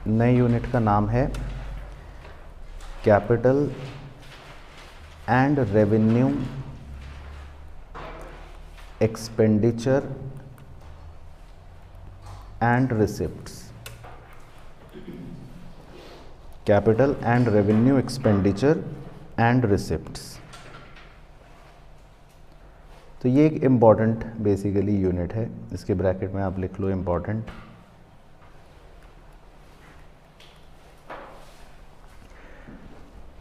नए यूनिट का नाम है capital and revenue expenditure and receipts. Capital and revenue expenditure and receipts. तो ये एक इम्पॉर्टेंट बेसिकली यूनिट है, इसके ब्रैकेट में आप लिख लो इम्पॉर्टेंट।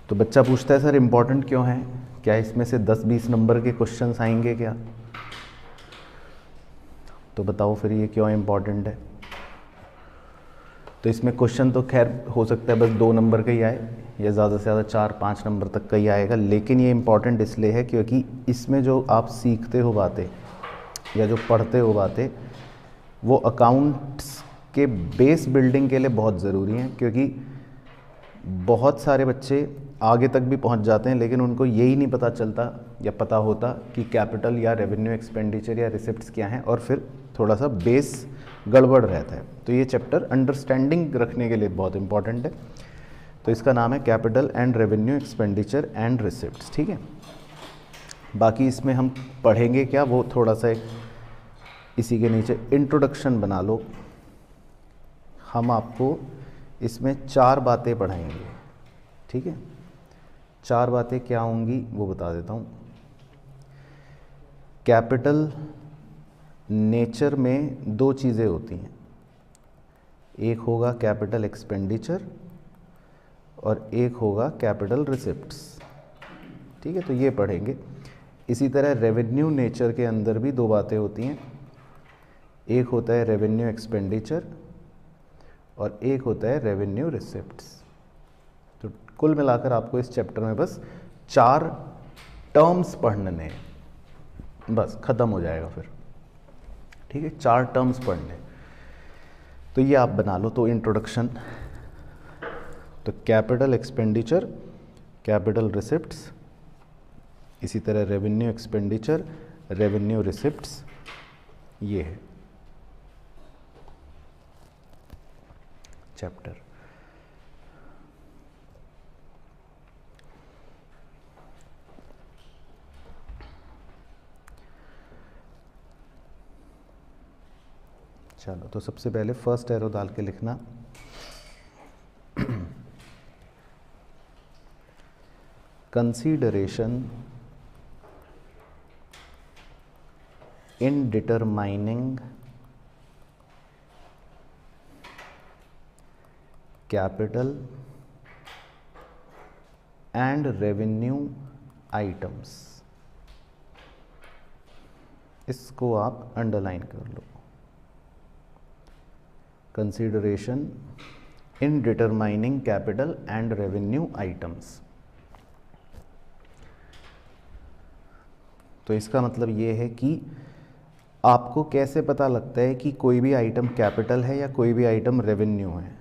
तो बच्चा पूछता है सर इम्पॉर्टेंट क्यों है, क्या इसमें से 10-20 नंबर के क्वेश्चंस आएंगे क्या? तो बताओ फिर ये क्यों इम्पॉर्टेंट है। तो इसमें क्वेश्चन तो खैर हो सकता है बस 2 नंबर का ही आए या ज़्यादा से ज़्यादा 4-5 नंबर तक का ही आएगा, लेकिन ये इम्पॉर्टेंट इसलिए है क्योंकि इसमें जो आप सीखते हो बातें या जो पढ़ते हो बातें वो अकाउंट्स के बेस बिल्डिंग के लिए बहुत ज़रूरी हैं। क्योंकि बहुत सारे बच्चे आगे तक भी पहुंच जाते हैं लेकिन उनको यही नहीं पता चलता या पता होता कि कैपिटल या रेवेन्यू एक्सपेंडिचर या रिसिप्ट्स क्या हैं, और फिर थोड़ा सा बेस गड़बड़ रहता है। तो ये चैप्टर अंडरस्टैंडिंग रखने के लिए बहुत इंपॉर्टेंट है। तो इसका नाम है capital and revenue expenditure and receipts, ठीक है। बाकी इसमें हम पढ़ेंगे क्या वो थोड़ा सा इसी के नीचे इंट्रोडक्शन बना लो। हम आपको इसमें 4 बातें पढ़ाएंगे, ठीक है। 4 बातें क्या होंगी वो बता देता हूँ। कैपिटल नेचर में 2 चीज़ें होती हैं, एक होगा कैपिटल एक्सपेंडिचर और एक होगा कैपिटल रिसिप्ट्स, ठीक है। तो ये पढ़ेंगे। इसी तरह रेवेन्यू नेचर के अंदर भी 2 बातें होती हैं, एक होता है रेवेन्यू एक्सपेंडिचर और एक होता है रेवेन्यू रिसिप्ट्स। तो कुल मिलाकर आपको इस चैप्टर में बस 4 टर्म्स पढ़ने हैं, बस ख़त्म हो जाएगा फिर, ठीक है। 4 टर्म्स पढ़ने, तो ये आप बना लो। तो इंट्रोडक्शन, तो कैपिटल एक्सपेंडिचर, कैपिटल रिसिप्ट्स, इसी तरह रेवेन्यू एक्सपेंडिचर, रेवेन्यू रिसिप्ट्स, ये है चैप्टर। चलो, तो सबसे पहले फर्स्ट एरो डाल के लिखना consideration in determining capital and revenue items। इसको आप अंडरलाइन कर लो। Consideration in determining capital and revenue items. तो इसका मतलब ये है कि आपको कैसे पता लगता है कि कोई भी आइटम कैपिटल है या कोई भी आइटम रेवेन्यू है।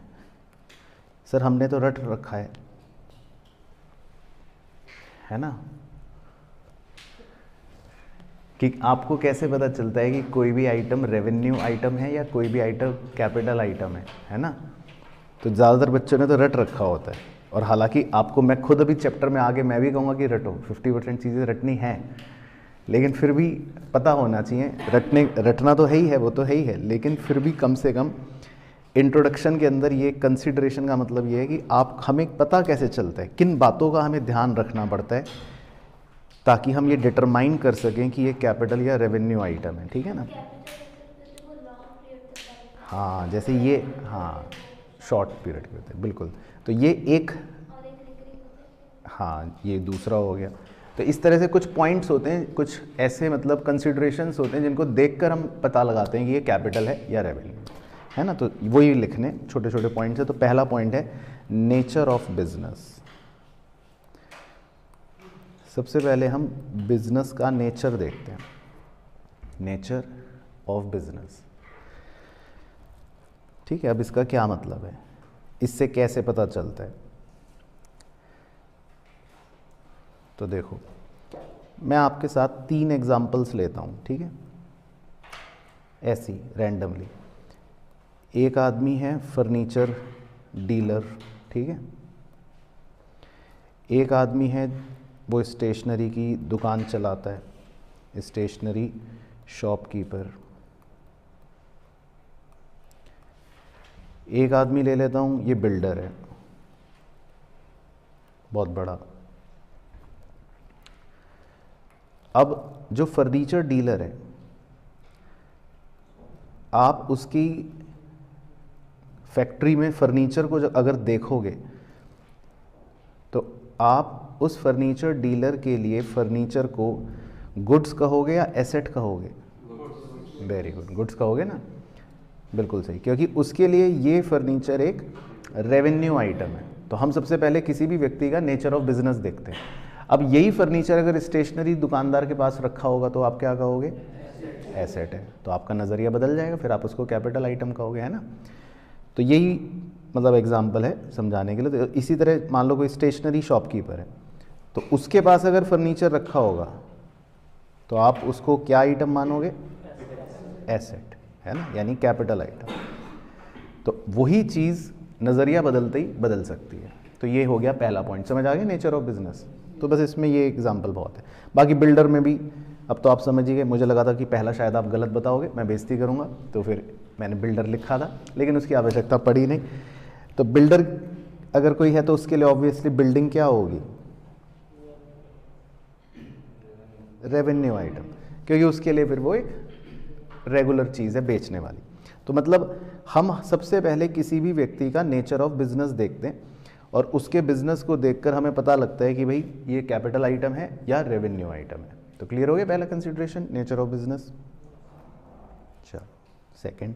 सर हमने तो रट रखा है ना, कि आपको कैसे पता चलता है कि कोई भी आइटम रेवेन्यू आइटम है या कोई भी आइटम कैपिटल आइटम है ना। तो ज़्यादातर बच्चों ने तो रट रखा होता है, और हालांकि आपको मैं खुद अभी चैप्टर में आगे मैं भी कहूँगा कि रटो, 50% चीज़ें रटनी है, लेकिन फिर भी पता होना चाहिए। रटना तो है ही है, वो तो है ही है, लेकिन फिर भी कम से कम इंट्रोडक्शन के अंदर ये कंसीडरेशन का मतलब ये है कि आप हमें पता कैसे चलता है, किन बातों का हमें ध्यान रखना पड़ता है ताकि हम ये डिटरमाइन कर सकें कि ये कैपिटल या रेवेन्यू आइटम है, ठीक है ना। हाँ, जैसे ये, हाँ शॉर्ट पीरियड के होते हैं, बिल्कुल। तो ये एक, हाँ ये दूसरा हो गया। तो इस तरह से कुछ पॉइंट्स होते हैं, कुछ ऐसे मतलब कंसिडरेशंस होते हैं जिनको देखकर हम पता लगाते हैं कि ये कैपिटल है या रेवेन्यू है ना। तो वही लिखने छोटे छोटे पॉइंट्स है। तो पहला पॉइंट है नेचर ऑफ बिजनेस। सबसे पहले हम बिजनेस का नेचर देखते हैं, नेचर ऑफ बिजनेस, ठीक है। अब इसका क्या मतलब है, इससे कैसे पता चलता है। तो देखो, मैं आपके साथ 3 एग्जाम्पल्स लेता हूँ, ठीक है, ऐसी रैंडमली। एक आदमी है फर्नीचर डीलर, ठीक है। एक आदमी है वो स्टेशनरी की दुकान चलाता है, स्टेशनरी शॉपकीपर। एक आदमी ले लेता हूँ, ये बिल्डर है बहुत बड़ा। अब जो फर्नीचर डीलर है, आप उसकी फैक्ट्री में फर्नीचर को अगर देखोगे तो आप उस फर्नीचर डीलर के लिए फर्नीचर को गुड्स कहोगे या एसेट कहोगे? वेरी गुड, गुड्स कहोगे ना, बिल्कुल सही, क्योंकि उसके लिए ये फर्नीचर एक रेवेन्यू आइटम है। तो हम सबसे पहले किसी भी व्यक्ति का नेचर ऑफ बिजनेस देखते हैं। अब यही फर्नीचर अगर स्टेशनरी दुकानदार के पास रखा होगा तो आप क्या कहोगे? एसेट है। तो आपका नज़रिया बदल जाएगा, फिर आप उसको कैपिटल आइटम कहोगे, है ना। तो यही मतलब एग्जाम्पल है समझाने के लिए। तो इसी तरह मान लो कोई स्टेशनरी शॉपकीपर है, तो उसके पास अगर फर्नीचर रखा होगा तो आप उसको क्या आइटम मानोगे? एसेट, है ना, यानी कैपिटल आइटम। तो वही चीज़ नज़रिया बदलते ही बदल सकती है। तो ये हो गया पहला पॉइंट, समझ आ गया नेचर ऑफ बिजनेस। तो बस इसमें ये एग्जाम्पल बहुत है। बाकी बिल्डर में भी अब तो आप समझ ही गए। मुझे लगा था कि पहला शायद आप गलत बताओगे, मैं बेइज्जती करूँगा, तो फिर मैंने बिल्डर लिखा था, लेकिन उसकी आवश्यकता पड़ी नहीं। तो बिल्डर अगर कोई है तो उसके लिए ऑब्वियसली बिल्डिंग क्या होगी? रेवेन्यू आइटम, क्योंकि उसके लिए फिर वो एक रेगुलर चीज़ है बेचने वाली। तो मतलब हम सबसे पहले किसी भी व्यक्ति का नेचर ऑफ बिजनेस देखते हैं और उसके बिजनेस को देखकर हमें पता लगता है कि भाई ये कैपिटल आइटम है या रेवेन्यू आइटम है। तो क्लियर हो गया पहला कंसिडरेशन, नेचर ऑफ बिजनेस। चलो सेकंड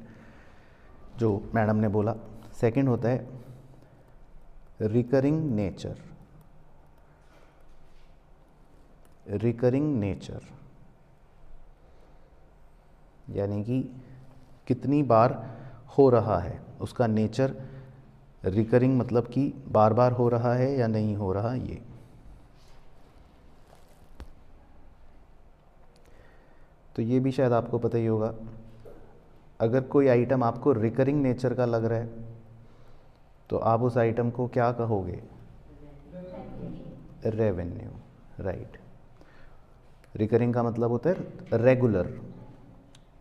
जो मैडम ने बोला, सेकंड होता है रिकरिंग नेचर। रिकरिंग नेचर यानी कि कितनी बार हो रहा है उसका नेचर। रिकरिंग मतलब कि बार बार हो रहा है या नहीं हो रहा। ये तो ये भी शायद आपको पता ही होगा, अगर कोई आइटम आपको रिकरिंग नेचर का लग रहा है तो आप उस आइटम को क्या कहोगे? Revenue, right. रिकरिंग का मतलब होता है रेगुलर।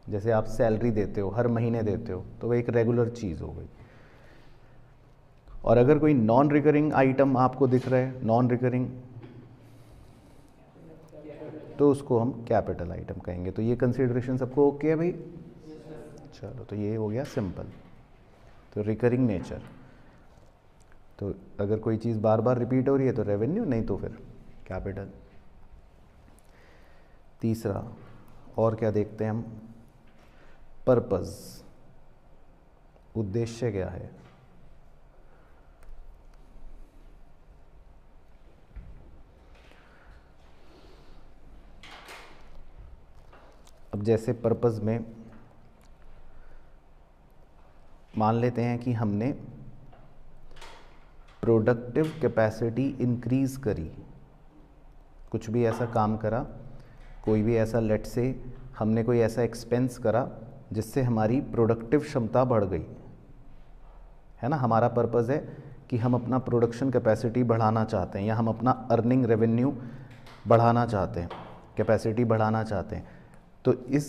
जैसे आप सैलरी देते हो, हर महीने देते हो, तो वो एक रेगुलर चीज़ हो गई। और अगर कोई नॉन रिकरिंग आइटम आपको दिख रहा है, नॉन रिकरिंग, तो उसको हम कैपिटल आइटम कहेंगे। तो ये कंसीडरेशन सबको ओके है भाई? चलो, तो ये हो गया सिंपल। तो रिकरिंग नेचर, तो अगर कोई चीज़ बार बार रिपीट हो रही है तो रेवेन्यू, नहीं तो फिर कैपिटल। तीसरा और क्या देखते हैं हम? पर्पस, उद्देश्य क्या है? अब जैसे पर्पस में मान लेते हैं कि हमने प्रोडक्टिव कैपेसिटी इंक्रीज करी, कुछ भी ऐसा काम करा, कोई भी ऐसा लेट से हमने कोई ऐसा एक्सपेंस करा जिससे हमारी प्रोडक्टिव क्षमता बढ़ गई, है ना। हमारा पर्पस है कि हम अपना प्रोडक्शन कैपेसिटी बढ़ाना चाहते हैं या हम अपना अर्निंग रेवेन्यू बढ़ाना चाहते हैं, कैपेसिटी बढ़ाना चाहते हैं। तो इस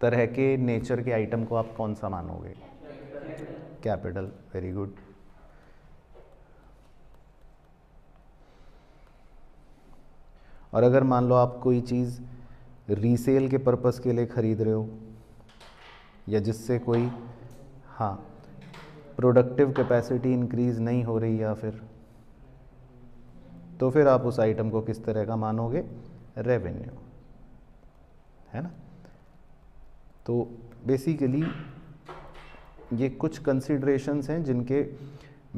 तरह के नेचर के आइटम को आप कौन सा मानोगे? Capital, very good. और अगर मान लो आप कोई चीज़ रीसेल के पर्पस के लिए ख़रीद रहे हो या जिससे कोई प्रोडक्टिव कैपेसिटी इंक्रीज़ नहीं हो रही, या तो फिर आप उस आइटम को किस तरह का मानोगे? रेवेन्यू, है ना। तो बेसिकली ये कुछ कंसीडरेशंस हैं जिनके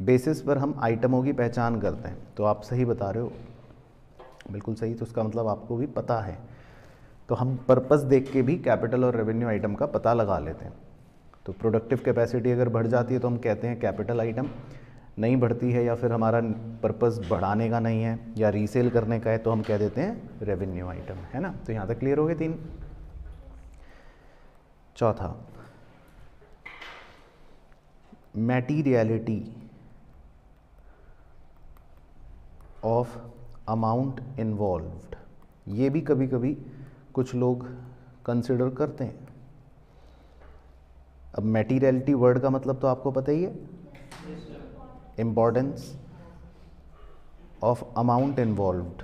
बेसिस पर हम आइटमों की पहचान करते हैं। तो आप सही बता रहे हो, बिल्कुल सही। तो उसका मतलब आपको भी पता है। तो हम पर्पस देख के भी कैपिटल और रेवेन्यू आइटम का पता लगा लेते हैं। तो प्रोडक्टिव कैपेसिटी अगर बढ़ जाती है तो हम कहते हैं कैपिटल आइटम, नहीं बढ़ती है या फिर हमारा पर्पस बढ़ाने का नहीं है या रीसेल करने का है तो हम कह देते हैं रेवेन्यू आइटम, है ना। तो यहाँ तक क्लियर हो गए तीन। चौथा, मैटीरियलिटी ऑफ अमाउंट इन्वॉल्व्ड, ये भी कभी कभी कुछ लोग कंसिडर करते हैं। अब मैटीरियलिटी वर्ड का मतलब तो आपको पता ही है, इम्पॉर्टेंस ऑफ अमाउंट इन्वॉल्व्ड।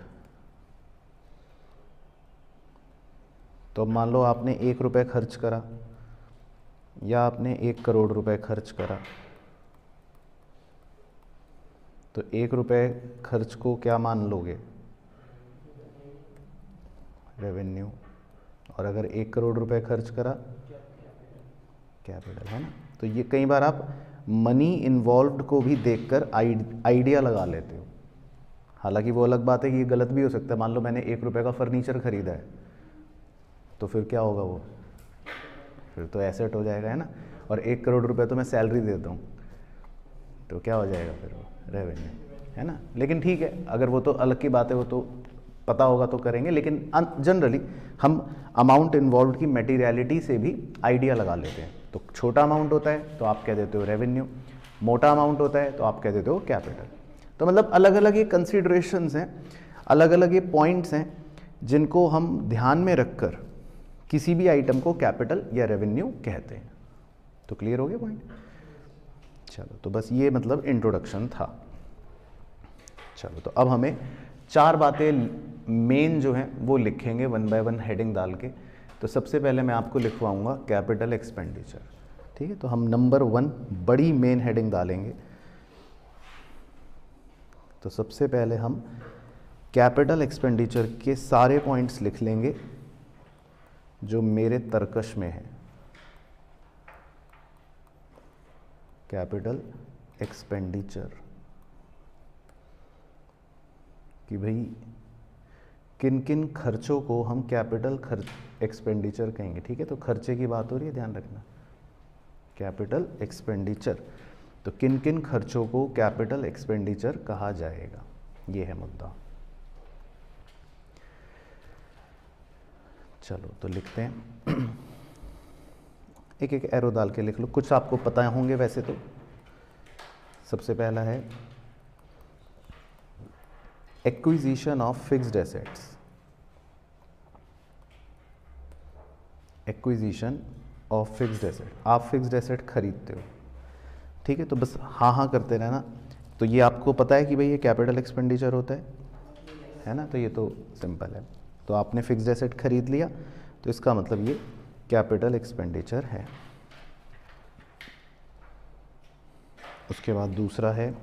तो मान लो आपने 1 रुपये खर्च करा या आपने 1 करोड़ रुपए खर्च करा, तो 1 रुपये खर्च को क्या मान लोगे, रेवेन्यू, और अगर 1 करोड़ रुपए खर्च करा, कैपिटल, है ना। तो ये कई बार आप मनी इन्वॉल्व्ड को भी देखकर आइडिया लगा लेते हो। हालांकि वो अलग बात है कि ये गलत भी हो सकता है। मान लो मैंने 1 रुपये का फर्नीचर खरीदा है, तो फिर क्या होगा, वो फिर तो एसेट हो जाएगा, है ना। और 1 करोड़ रुपए तो मैं सैलरी देता हूँ, तो क्या हो जाएगा फिर, वो रेवेन्यू, है ना। लेकिन ठीक है, अगर वो तो अलग की बात है, वो तो पता होगा तो करेंगे, लेकिन जनरली हम अमाउंट इन्वॉल्व की मटेरियलिटी से भी आइडिया लगा लेते हैं। तो छोटा अमाउंट होता है तो आप कह देते हो रेवेन्यू, मोटा अमाउंट होता है तो आप कह देते हो कैपिटल। तो मतलब अलग अलग ये कंसिडरेशंस हैं, अलग अलग ये पॉइंट्स हैं जिनको हम ध्यान में रखकर किसी भी आइटम को कैपिटल या रेवेन्यू कहते हैं। तो क्लियर हो गया पॉइंट। चलो, तो बस ये मतलब इंट्रोडक्शन था। चलो, तो अब हमें 4 बातें मेन जो हैं वो लिखेंगे 1 बाय 1 हेडिंग डाल के। तो सबसे पहले मैं आपको लिखवाऊंगा कैपिटल एक्सपेंडिचर, ठीक है। तो हम नंबर 1 बड़ी मेन हेडिंग डालेंगे। तो सबसे पहले हम कैपिटल एक्सपेंडिचर के सारे पॉइंट्स लिख लेंगे जो मेरे तर्कश में है। कैपिटल एक्सपेंडिचर कि भाई किन किन खर्चों को हम कैपिटल एक्सपेंडिचर कहेंगे, ठीक है। तो खर्चे की बात हो रही है, ध्यान रखना, कैपिटल एक्सपेंडिचर। तो किन किन खर्चों को कैपिटल एक्सपेंडिचर कहा जाएगा, ये है मुद्दा। चलो, तो लिखते हैं, एक एक एरो डाल के लिख लो, कुछ आपको पता होंगे वैसे तो। सबसे पहला है acquisition of fixed assets, acquisition of fixed asset, आप फिक्स्ड एसेट खरीदते हो, ठीक है। तो बस हाँ हाँ करते रहना। तो ये आपको पता है कि भाई ये कैपिटल एक्सपेंडिचर होता है ना। तो ये तो सिंपल है। तो आपने फिक्स्ड एसेट खरीद लिया, तो इसका मतलब ये कैपिटल एक्सपेंडिचर है। उसके बाद दूसरा है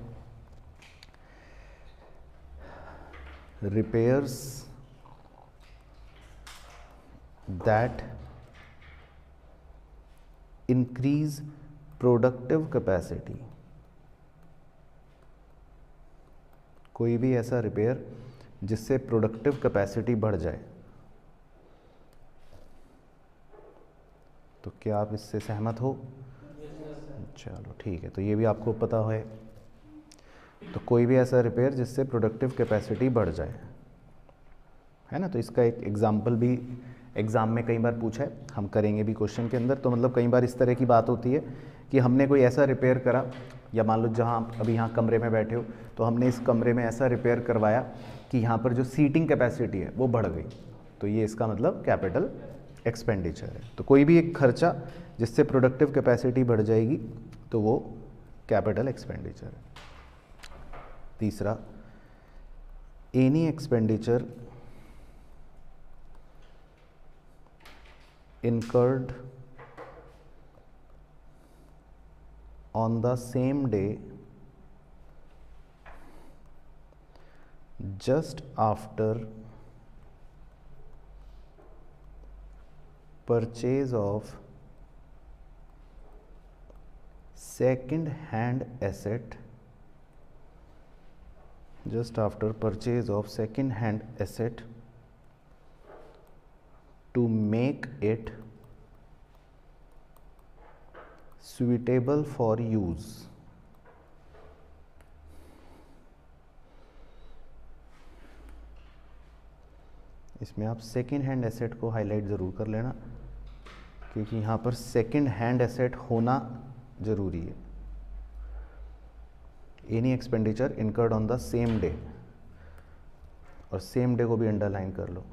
repairs that increase productive capacity, कोई भी ऐसा रिपेयर जिससे प्रोडक्टिव कैपेसिटी बढ़ जाए। तो क्या आप इससे सहमत हो? चलो ठीक है, तो ये भी आपको पता है। तो कोई भी ऐसा रिपेयर जिससे प्रोडक्टिव कैपेसिटी बढ़ जाए, है ना। तो इसका एक एग्जाम्पल भी एग्ज़ाम में कई बार पूछा है, हम करेंगे भी क्वेश्चन के अंदर। तो मतलब कई बार इस तरह की बात होती है कि हमने कोई ऐसा रिपेयर करा, या मान लो जहाँ आप अभी यहाँ कमरे में बैठे हो, तो हमने इस कमरे में ऐसा रिपेयर करवाया कि यहाँ पर जो सीटिंग कैपेसिटी है वो बढ़ गई। तो ये इसका मतलब कैपिटल एक्सपेंडिचर है। तो कोई भी एक खर्चा जिससे प्रोडक्टिव कैपेसिटी बढ़ जाएगी तो वो कैपिटल एक्सपेंडिचर है। तीसरा, any expenditure incurred on the same day just after purchase of second hand asset, just after purchase of second hand asset to make it suitable for use। इसमें आप second hand asset को highlight ज़रूर कर लेना, क्योंकि यहाँ पर second hand asset होना ज़रूरी है। Any expenditure incurred on the same day, और सेम डे को भी अंडरलाइन कर लो।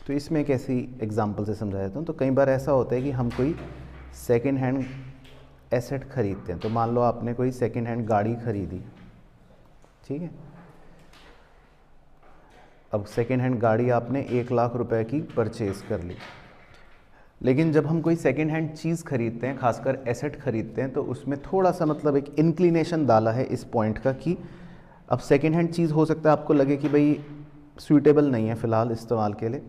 तो इसमें एक ऐसी एग्जाम्पल से समझा देता हूँ। तो कई बार ऐसा होता है कि हम कोई सेकेंड हैंड एसेट खरीदते हैं। तो मान लो आपने कोई सेकेंड हैंड गाड़ी खरीदी, ठीक है। अब सेकेंड हैंड गाड़ी आपने 1,00,000 रुपए की परचेज कर ली, लेकिन जब हम कोई सेकेंड हैंड चीज़ खरीदते हैं, खासकर एसेट खरीदते हैं, तो उसमें थोड़ा सा मतलब एक इंक्लिनेशन डाला है इस पॉइंट का कि अब सेकेंड हैंड चीज़ हो सकता है आपको लगे कि भाई सूटेबल नहीं है फ़िलहाल इस्तेमाल के लिए,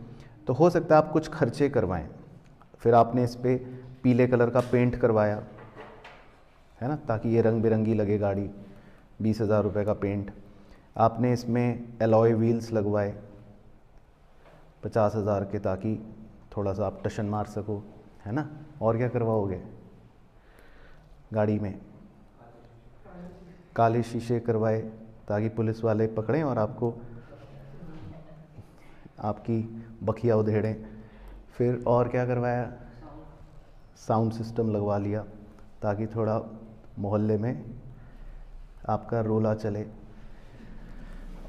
तो हो सकता है आप कुछ खर्चे करवाएं। फिर आपने इस पर पीले कलर का पेंट करवाया, है ना, ताकि ये रंग बिरंगी लगे गाड़ी, 20,000 रुपये का पेंट। आपने इसमें एलॉय व्हील्स लगवाए 50,000 के, ताकि थोड़ा सा आप टशन मार सको, है ना। और क्या करवाओगे गाड़ी में? काले शीशे करवाए ताकि पुलिस वाले पकड़ें और आपको आपकी बखिया उधेड़ें। फिर और क्या करवाया? साउंड सिस्टम लगवा लिया ताकि थोड़ा मोहल्ले में आपका रोला चले।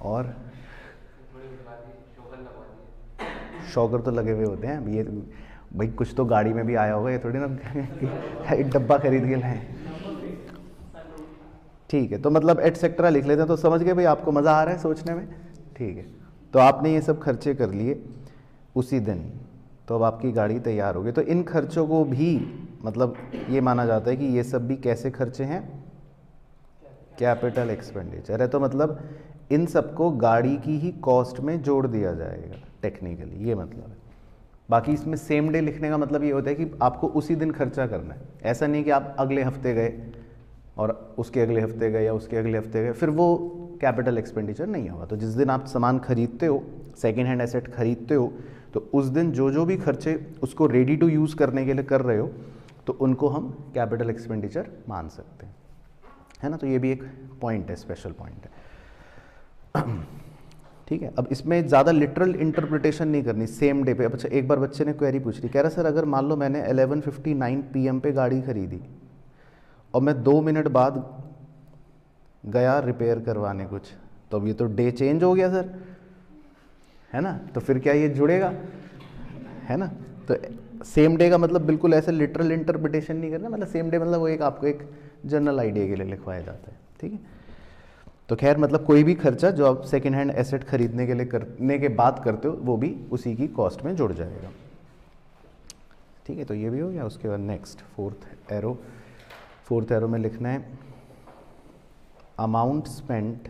और शॉकर तो लगे हुए होते हैं। ये भाई कुछ तो गाड़ी में भी आया होगा, ये थोड़ी ना एक डब्बा खरीद के लाएं। ठीक है, तो मतलब एटसेट्रा लिख लेते हैं, तो समझ गए भाई, आपको मज़ा आ रहा है सोचने में। ठीक है, तो आपने ये सब खर्चे कर लिए उसी दिन, तो अब आपकी गाड़ी तैयार हो गई। तो इन खर्चों को भी मतलब ये माना जाता है कि ये सब भी कैसे खर्चे हैं? कैपिटल एक्सपेंडिचर है। तो मतलब इन सबको गाड़ी की ही कॉस्ट में जोड़ दिया जाएगा टेक्निकली, ये मतलब है। बाकी इसमें सेम डे लिखने का मतलब ये होता है कि आपको उसी दिन खर्चा करना है। ऐसा नहीं कि आप अगले हफ्ते गए और उसके अगले हफ्ते गए या उसके अगले हफ्ते गए, फिर वो कैपिटल एक्सपेंडिचर नहीं होगा। तो जिस दिन आप सामान खरीदते हो, सेकेंड हैंड एसेट खरीदते हो, तो उस दिन जो जो भी खर्चे उसको रेडी टू यूज़ करने के लिए कर रहे हो, तो उनको हम कैपिटल एक्सपेंडिचर मान सकते हैं, है ना। तो ये भी एक पॉइंट है, स्पेशल पॉइंट है। ठीक है, अब इसमें ज़्यादा लिटरल इंटरप्रिटेशन नहीं करनी सेम डे पे। अब अच्छा, एक बार बच्चे ने क्वेरी पूछ ली, कह रहा सर अगर मान लो मैंने 11:59 PM पे गाड़ी खरीदी और मैं 2 मिनट बाद गया रिपेयर करवाने कुछ, तो अब ये तो डे चेंज हो गया सर, है ना। तो फिर क्या ये जुड़ेगा, है ना। तो सेम डे का मतलब बिल्कुल ऐसे लिटरल इंटरप्रिटेशन नहीं करना, मतलब सेम डे मतलब वो एक आपको एक जनरल आइडिया के लिए लिखवाया जाता है, ठीक है। तो खैर मतलब कोई भी खर्चा जो आप सेकेंड हैंड एसेट खरीदने के लिए करने के बाद करते हो, वो भी उसी की कॉस्ट में जुड़ जाएगा, ठीक है। तो ये भी हो गया। उसके बाद नेक्स्ट फोर्थ एरो में लिखना है amount spent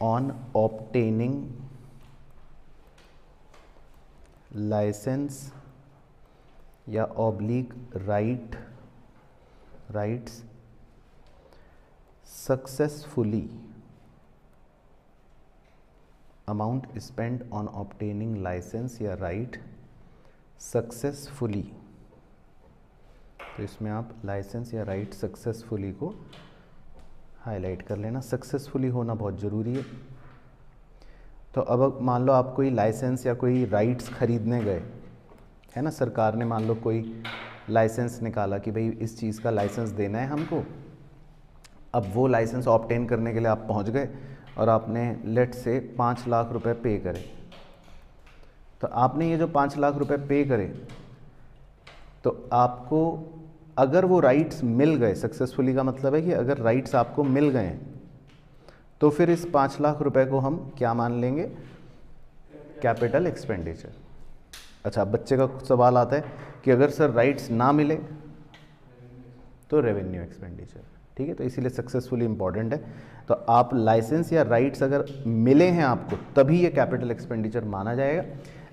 on obtaining licence या oblique rights successfully. Amount spent on obtaining licence या राइट सक्सेसफुली। तो इसमें आप लाइसेंस या राइट सक्सेसफुली को हाईलाइट कर लेना। सक्सेसफुली होना बहुत ज़रूरी है। तो अब मान लो आप कोई लाइसेंस या कोई राइट्स खरीदने गए, है ना, सरकार ने मान लो कोई लाइसेंस निकाला कि भाई इस चीज़ का लाइसेंस देना है हमको। अब वो लाइसेंस ऑब्टेन करने के लिए आप पहुंच गए और आपने लेट से 5 लाख रुपए पे करे। तो आपने ये जो 5 लाख रुपए पे करे, तो आपको अगर वो राइट्स मिल गए, सक्सेसफुली का मतलब है कि अगर राइट्स आपको मिल गए, तो फिर इस 5 लाख रुपए को हम क्या मान लेंगे? Capital expenditure. अच्छा, बच्चे का सवाल आता है कि अगर सर राइट्स ना मिले तो रेवेन्यू एक्सपेंडिचर, ठीक है। तो इसीलिए सक्सेसफुली इंपॉर्टेंट है। तो आप लाइसेंस या राइट्स अगर मिले हैं आपको, तभी ये कैपिटल एक्सपेंडिचर माना जाएगा।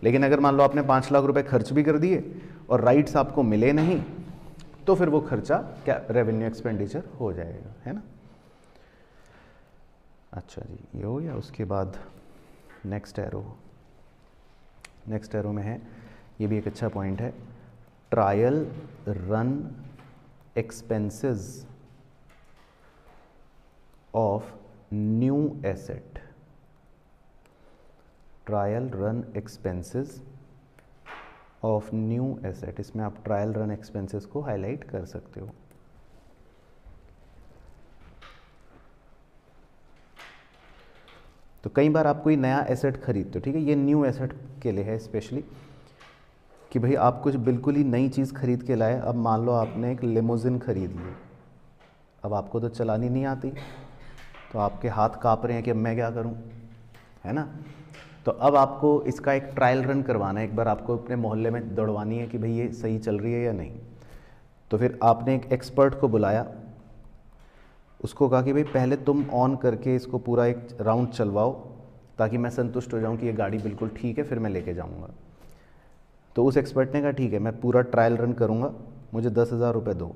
लेकिन अगर मान लो आपने 5 लाख रुपए खर्च भी कर दिए और राइट्स आपको मिले नहीं, तो फिर वो खर्चा क्या रेवेन्यू एक्सपेंडिचर हो जाएगा, है ना। अच्छा जी, ये हो गया। उसके बाद नेक्स्ट एरो में है, ये भी एक अच्छा पॉइंट है, trial run expenses of new asset. Trial run expenses of new asset, इसमें आप ट्रायल रन एक्सपेंसेस को हाईलाइट कर सकते हो। तो कई बार आप कोई नया एसेट खरीदते हो, ठीक है, ये न्यू एसेट के लिए है स्पेशली, कि भाई आप कुछ बिल्कुल ही नई चीज़ खरीद के लाए। अब मान लो आपने एक लिमोजिन खरीद ली, अब आपको तो चलानी नहीं आती, तो आपके हाथ काँप रहे हैं कि अब मैं क्या करूं, है ना। तो अब आपको इसका एक ट्रायल रन करवाना है, एक बार आपको अपने मोहल्ले में दौड़वानी है कि भाई ये सही चल रही है या नहीं। तो फिर आपने एक एक्सपर्ट को बुलाया, उसको कहा कि भाई पहले तुम ऑन करके इसको पूरा एक राउंड चलवाओ ताकि मैं संतुष्ट हो जाऊं कि ये गाड़ी बिल्कुल ठीक है, फिर मैं लेके जाऊंगा। तो उस एक्सपर्ट ने कहा ठीक है, मैं पूरा ट्रायल रन करूंगा, मुझे 10,000 रुपये दो।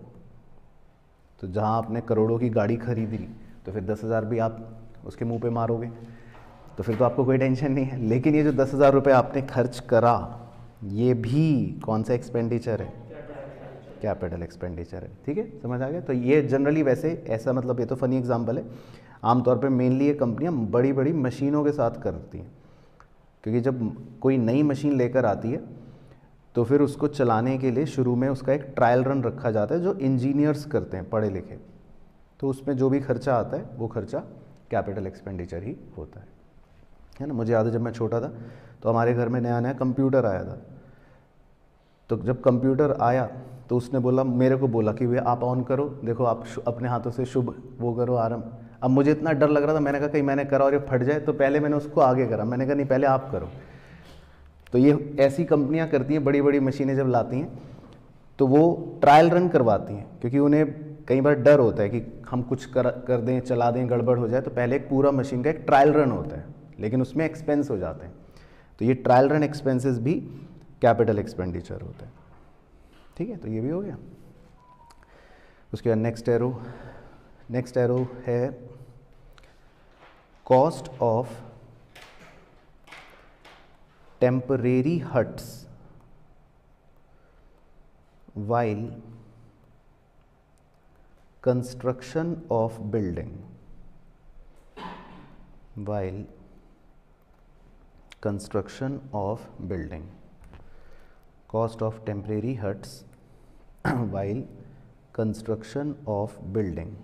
तो जहां आपने करोड़ों की गाड़ी खरीदी तो फिर 10,000 भी आप उसके मुंह पे मारोगे, तो फिर तो आपको कोई टेंशन नहीं है। लेकिन ये जो 10,000 रुपये आपने खर्च करा, ये भी कौन सा एक्सपेंडिचर है, कैपिटल एक्सपेंडिचर है, ठीक है, समझ आ गया। तो ये जनरली वैसे ऐसा, मतलब ये तो फनी एग्जांपल है, आमतौर पे मेनली ये कंपनियां बड़ी बड़ी मशीनों के साथ करती हैं, क्योंकि जब कोई नई मशीन लेकर आती है तो फिर उसको चलाने के लिए शुरू में उसका एक ट्रायल रन रखा जाता है, जो इंजीनियर्स करते हैं पढ़े लिखे। तो उसमें जो भी खर्चा आता है वो खर्चा कैपिटल एक्सपेंडिचर ही होता है ना। मुझे याद है जब मैं छोटा था तो हमारे घर में नया नया कंप्यूटर आया था। तो जब कंप्यूटर आया तो उसने बोला, मेरे को बोला कि भैया आप ऑन करो, देखो आप अपने हाथों से शुभ वो करो आरंभ। अब मुझे इतना डर लग रहा था, मैंने कहा कहीं मैंने करा और ये फट जाए, तो पहले मैंने उसको आगे करा, मैंने कहा नहीं पहले आप करो। तो ये ऐसी कंपनियां करती हैं, बड़ी बड़ी मशीनें जब लाती हैं तो वो ट्रायल रन करवाती हैं, क्योंकि उन्हें कई बार डर होता है कि हम कुछ कर दें, चला दें, गड़बड़ हो जाए, तो पहले एक पूरा मशीन का एक ट्रायल रन होता है, लेकिन उसमें एक्सपेंस हो जाते हैं। तो ये ट्रायल रन एक्सपेंसेस भी कैपिटल एक्सपेंडिचर होता है, ठीक है। तो ये भी हो गया। उसके बाद नेक्स्ट एरो है cost of temporary huts while construction of building, while construction of building, cost of temporary huts while construction of building।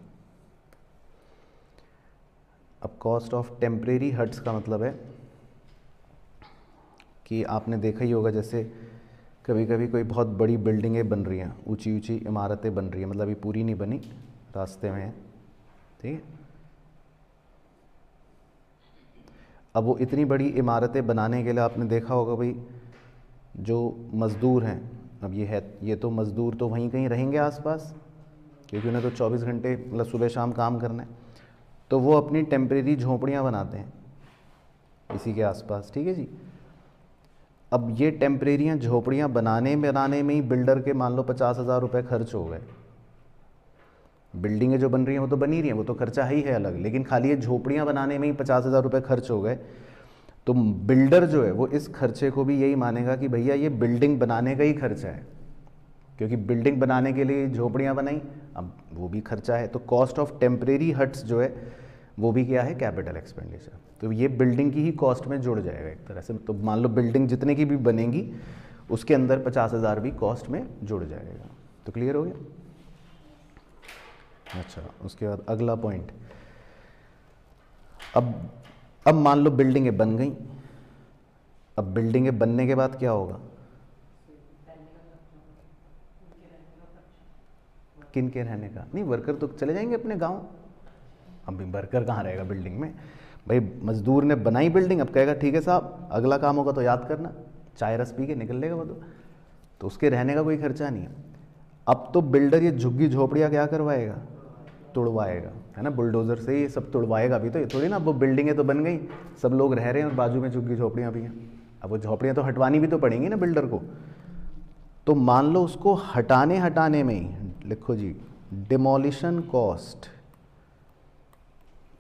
अब कॉस्ट ऑफ टेम्परेरी हट्स का मतलब है कि आपने देखा ही होगा, जैसे कभी कभी कोई बहुत बड़ी बिल्डिंगें बन रही हैं, ऊंची ऊंची इमारतें बन रही हैं, मतलब अभी पूरी नहीं बनी, रास्ते में है, ठीक है। अब वो इतनी बड़ी इमारतें बनाने के लिए आपने देखा होगा भाई जो मज़दूर हैं, अब ये तो मज़दूर तो वहीं कहीं रहेंगे आसपास, क्योंकि उन्हें तो 24 घंटे मतलब सुबह शाम काम करना है, तो वो अपनी टेम्परेरी झोंपड़ियाँ बनाते हैं इसी के आसपास, ठीक है जी। अब ये टेम्परेरियाँ झोपड़ियाँ बनाने में ही बिल्डर के मान लो 50,000 रुपये खर्च हो गए। बिल्डिंगें जो बन रही हैं वो तो बनी रही हैं, वो तो खर्चा ही है अलग, लेकिन खाली ये झोपड़ियाँ बनाने में ही 50,000 रुपये खर्च हो गए। तो बिल्डर जो है वो इस खर्चे को भी यही मानेगा कि भैया ये बिल्डिंग बनाने का ही खर्चा है, क्योंकि बिल्डिंग बनाने के लिए झोपड़ियाँ बनाई, अब वो भी खर्चा है। तो कॉस्ट ऑफ टेम्परेरी हट्स जो है वो भी क्या है, कैपिटल एक्सपेंडिचर। तो ये बिल्डिंग की ही कॉस्ट में जुड़ जाएगा एक तरह से। तो मान लो बिल्डिंग जितने की भी बनेगी उसके अंदर 50,000 भी कॉस्ट में जुड़ जाएगा। तो क्लियर हो गया। अच्छा, उसके बाद अगला पॉइंट, अब मान लो बिल्डिंगें बन गई। अब बिल्डिंगें बनने के बाद क्या होगा, किन के रहने का, नहीं वर्कर तो चले जाएंगे अपने गांव। अब वर्कर कहाँ रहेगा बिल्डिंग में, भाई मजदूर ने बनाई बिल्डिंग, अब कहेगा ठीक है साहब अगला काम होगा तो याद करना, चाय रस पी के निकल लेगा वो तो उसके रहने का कोई खर्चा नहीं है। अब तो बिल्डर ये झुग्गी झोपड़ियाँ क्या करवाएगा, तुड़वाएगा, है ना, बुलडोज़र से ये सब तुड़वाएगा भी। तो ये थोड़ी ना वो बिल्डिंगें तो बन गई, सब लोग रह रहे हैं और बाजू में झुग्गी झोपड़ियाँ भी हैं, अब वो झोपड़ियाँ तो हटवानी भी तो पड़ेंगी ना बिल्डर को। तो मान लो उसको हटाने में ही, लिखो जी, डिमोलिशन कॉस्ट,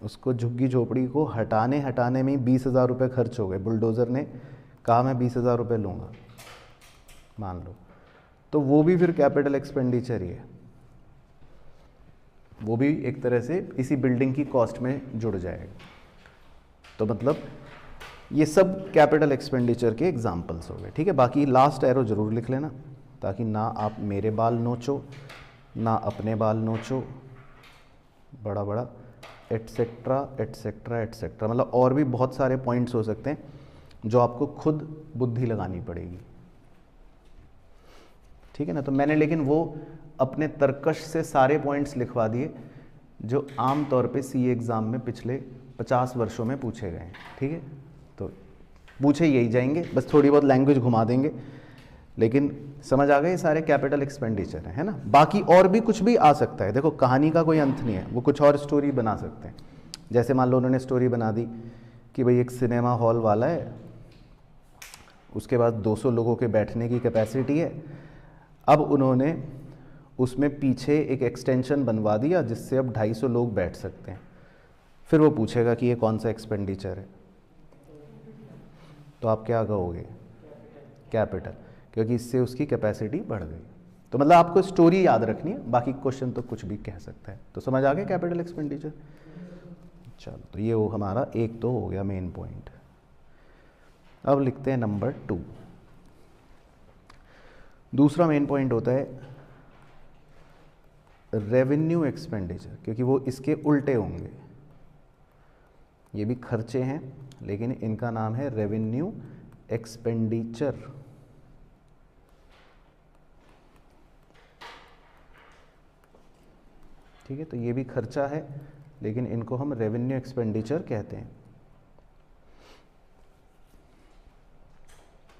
उसको झुग्गी झोपड़ी को हटाने में ही 20,000 रुपये खर्च हो गए। बुलडोज़र ने कहा मैं 20,000 रुपये लूँगा, मान लो, तो वो भी फिर कैपिटल एक्सपेंडिचर ही है, वो भी एक तरह से इसी बिल्डिंग की कॉस्ट में जुड़ जाएगा। तो मतलब ये सब कैपिटल एक्सपेंडिचर के एग्जाम्पल्स हो गए, ठीक है। बाकी लास्ट एरो जरूर लिख लेना ताकि ना आप मेरे बाल नोचो ना अपने बाल नोचो, बड़ा बड़ा एटसेट्रा एटसेट्रा एटसेट्रा, मतलब और भी बहुत सारे पॉइंट्स हो सकते हैं जो आपको खुद बुद्धि लगानी पड़ेगी, ठीक है ना। तो मैंने लेकिन वो अपने तर्कश से सारे पॉइंट्स लिखवा दिए जो आम तौर पे सीए एग्ज़ाम में पिछले 50 वर्षों में पूछे गए हैं, ठीक है। तो पूछे यही जाएंगे, बस थोड़ी बहुत लैंग्वेज घुमा देंगे, लेकिन समझ आ गए सारे कैपिटल एक्सपेंडिचर है ना। बाकी और भी कुछ भी आ सकता है, देखो कहानी का कोई अंत नहीं है, वो कुछ और स्टोरी बना सकते हैं। जैसे मान लो उन्होंने स्टोरी बना दी कि भाई एक सिनेमा हॉल वाला है, उसके बाद 200 लोगों के बैठने की कैपेसिटी है, अब उन्होंने उसमें पीछे एक एक्सटेंशन बनवा दिया जिससे अब 250 लोग बैठ सकते हैं। फिर वो पूछेगा कि ये कौन सा एक्सपेंडिचर है, तो आप क्या कहोगे? कैपिटल, क्योंकि इससे उसकी कैपेसिटी बढ़ गई। तो मतलब आपको स्टोरी याद रखनी है, बाकी क्वेश्चन तो कुछ भी कह सकता है। तो समझ आ गया कैपिटल एक्सपेंडिचर। चलो, तो ये वो हमारा एक तो हो गया मेन पॉइंट। अब लिखते हैं नंबर 2। दूसरा मेन पॉइंट होता है रेवेन्यू एक्सपेंडिचर, क्योंकि वो इसके उल्टे होंगे। ये भी खर्चे हैं लेकिन इनका नाम है रेवेन्यू एक्सपेंडिचर। ठीक है, तो ये भी खर्चा है लेकिन इनको हम रेवेन्यू एक्सपेंडिचर कहते हैं।